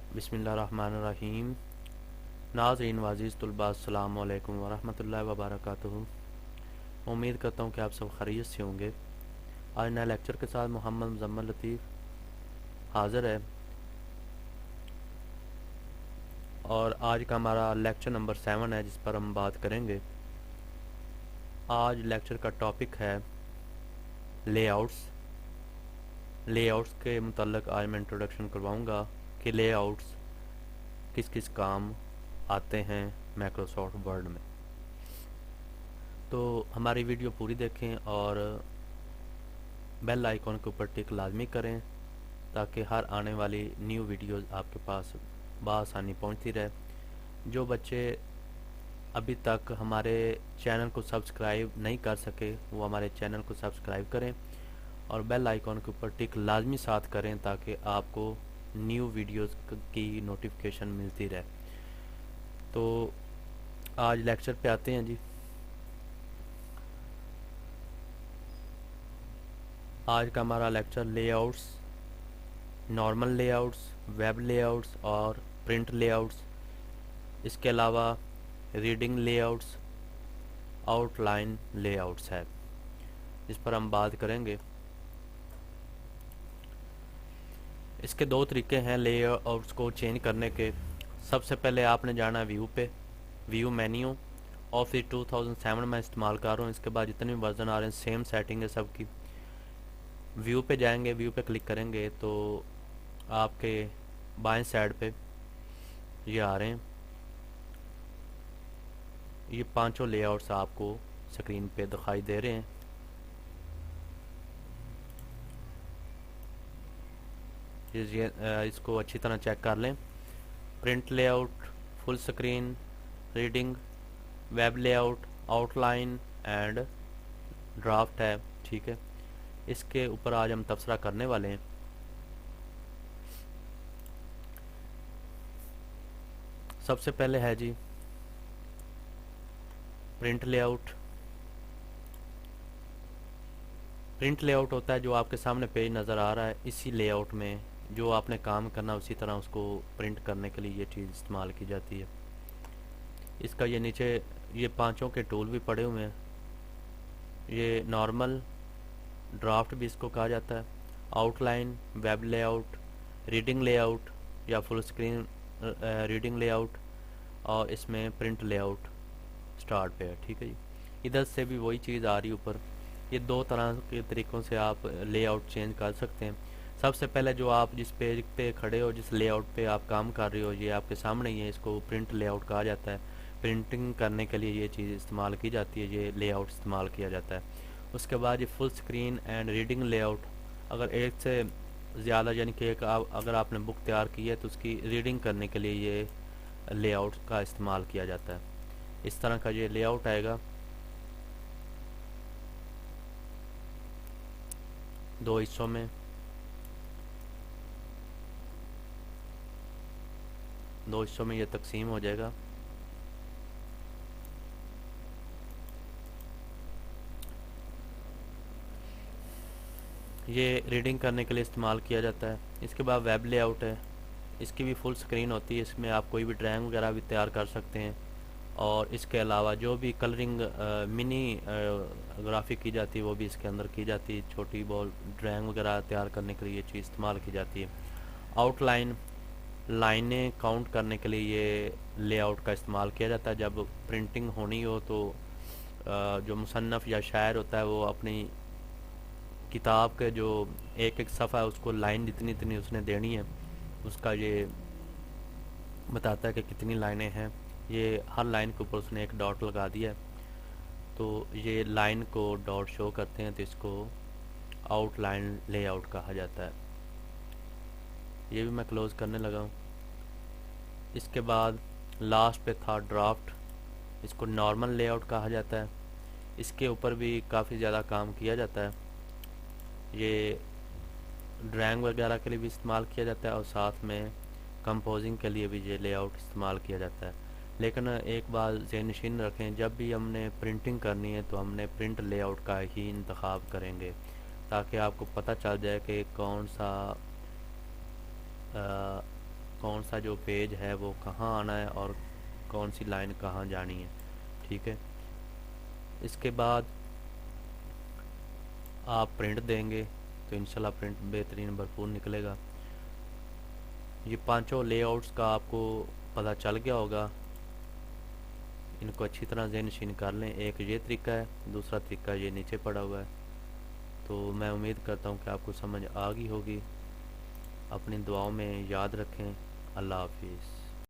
बिस्मिल्लाहिर्रहमानिर्रहीम। नाज़रीन वाज़ीज़ तुलबा अस्सलामु अलैकुम वरहमतुल्लाहि वबरकातुहू। उम्मीद करता हूँ कि आप सब खैरियत से होंगे। आज नए लेक्चर के साथ मोहम्मद मुज़म्मिल लतीफ़ हाज़िर है और आज का हमारा लेक्चर नंबर 7 है जिस पर हम बात करेंगे। आज लेक्चर का टॉपिक है लेआउट्स। लेआउट्स के मुतल्लिक़ आज मैं इंट्रोडक्शन करवाऊँगा कि लेआउट्स किस किस काम आते हैं माइक्रोसॉफ्ट वर्ड में। तो हमारी वीडियो पूरी देखें और बेल आइकॉन के ऊपर टिक लाजमी करें ताकि हर आने वाली न्यू वीडियोस आपके पास बआसानी पहुंचती रहे। जो बच्चे अभी तक हमारे चैनल को सब्सक्राइब नहीं कर सके वो हमारे चैनल को सब्सक्राइब करें और बेल आइकॉन के ऊपर टिक लाजमी साथ करें ताकि आपको न्यू वीडियोस की नोटिफिकेशन मिलती रहे। तो आज लेक्चर पे आते हैं जी। आज का हमारा lecture layouts, normal layouts, web layouts और प्रिंट लेआउट्स, इसके अलावा रीडिंग लेआउट्स, आउटलाइन लेआउट्स है, इस पर हम बात करेंगे। इसके दो तरीके हैं लेआउट्स को चेंज करने के। सबसे पहले आपने जाना है व्यू पे, व्यू मेन्यू, ऑफिस 2007 में इस्तेमाल कर रहा हूँ। इसके बाद जितने भी वर्जन आ रहे हैं सेम सेटिंग है सबकी। व्यू पे जाएंगे, व्यू पे क्लिक करेंगे तो आपके बाएं साइड पे ये आ रहे हैं। ये पांचों लेआउट्स आपको स्क्रीन पे दिखाई दे रहे हैं। इसको अच्छी तरह चेक कर लें। Print layout, full screen, reading, web layout, outline and draft है। ठीक है, इसके ऊपर आज हम तबसरा करने वाले हैं। सबसे पहले है जी प्रिंट लेआउट। प्रिंट लेआउट होता है जो आपके सामने पेज नज़र आ रहा है, इसी लेआउट में जो आपने काम करना उसी तरह उसको प्रिंट करने के लिए ये चीज़ इस्तेमाल की जाती है। इसका ये नीचे ये पांचों के टूल भी पड़े हुए हैं। ये नॉर्मल, ड्राफ्ट भी इसको कहा जाता है, outline, web layout, reading layout या फुल स्क्रीन रीडिंग लेआउट और इसमें प्रिंट लेआउट स्टार्ट पे है। ठीक है जी, इधर से भी वही चीज़ आ रही ऊपर। ये दो तरह के तरीक़ों से आप लेआउट चेंज कर सकते हैं। सबसे पहले जो आप जिस पेज पे खड़े हो, जिस लेआउट पे आप काम कर रहे हो, ये आपके सामने ही है, इसको प्रिंट लेआउट कहा जाता है। प्रिंटिंग करने के लिए ये चीज़ इस्तेमाल की जाती है, ये लेआउट इस्तेमाल किया जाता है। उसके बाद ये full screen and reading layout, अगर एक से ज़्यादा यानी कि एक अगर आपने बुक तैयार की है तो उसकी रीडिंग करने के लिए ये लेआउट का इस्तेमाल किया जाता है। इस तरह का ये लेआउट आएगा। दो हिस्सों में, ये तकसीम हो जाएगा। ये रीडिंग करने के लिए इस्तेमाल किया जाता है। इसके बाद वेब लेआउट है, इसकी भी फुल स्क्रीन होती है। इसमें आप कोई भी ड्राइंग वगैरह भी तैयार कर सकते हैं और इसके अलावा जो भी कलरिंग मिनी ग्राफिक की जाती है वो भी इसके अंदर की जाती है। छोटी बॉल ड्राइंग वगैरह तैयार करने के लिए ये चीज़ इस्तेमाल की जाती है। आउटलाइन, लाइनें काउंट करने के लिए ये लेआउट का इस्तेमाल किया जाता है। जब प्रिंटिंग होनी हो तो जो मुसन्नफ़ या शायर होता है वो अपनी किताब के जो एक एक सफ़ा है उसको लाइन जितनी इतनी उसने देनी है, उसका ये बताता है कि कितनी लाइनें हैं। ये हर लाइन के ऊपर उसने एक डॉट लगा दिया है, तो ये लाइन को डॉट शो करते हैं, तो इसको आउटलाइन लेआउट कहा जाता है। ये भी मैं क्लोज़ करने लगा हूँ। इसके बाद लास्ट पे था ड्राफ्ट, इसको नॉर्मल लेआउट कहा जाता है। इसके ऊपर भी काफ़ी ज़्यादा काम किया जाता है। ये ड्राइंग वगैरह के लिए भी इस्तेमाल किया जाता है और साथ में कंपोजिंग के लिए भी ये लेआउट इस्तेमाल किया जाता है। लेकिन एक बात ज़हन-नशीन रखें, जब भी हमने प्रिंटिंग करनी है तो हमने प्रिंट लेआउट का ही इंतखाब करेंगे ताकि आपको पता चल जाए कि कौन सा कौन सा जो पेज है वो कहाँ आना है और कौन सी लाइन कहाँ जानी है। ठीक है, इसके बाद आप प्रिंट देंगे तो इंशाल्लाह प्रिंट बेहतरीन भरपूर निकलेगा। ये पांचों लेआउट्स का आपको पता चल गया होगा, इनको अच्छी तरह ज़हन नशीन कर लें। एक ये तरीका है, दूसरा तरीका ये नीचे पड़ा हुआ है। तो मैं उम्मीद करता हूँ कि आपको समझ आ गई होगी। अपनी दुआओं में याद रखें। अल्लाह हाफिज़।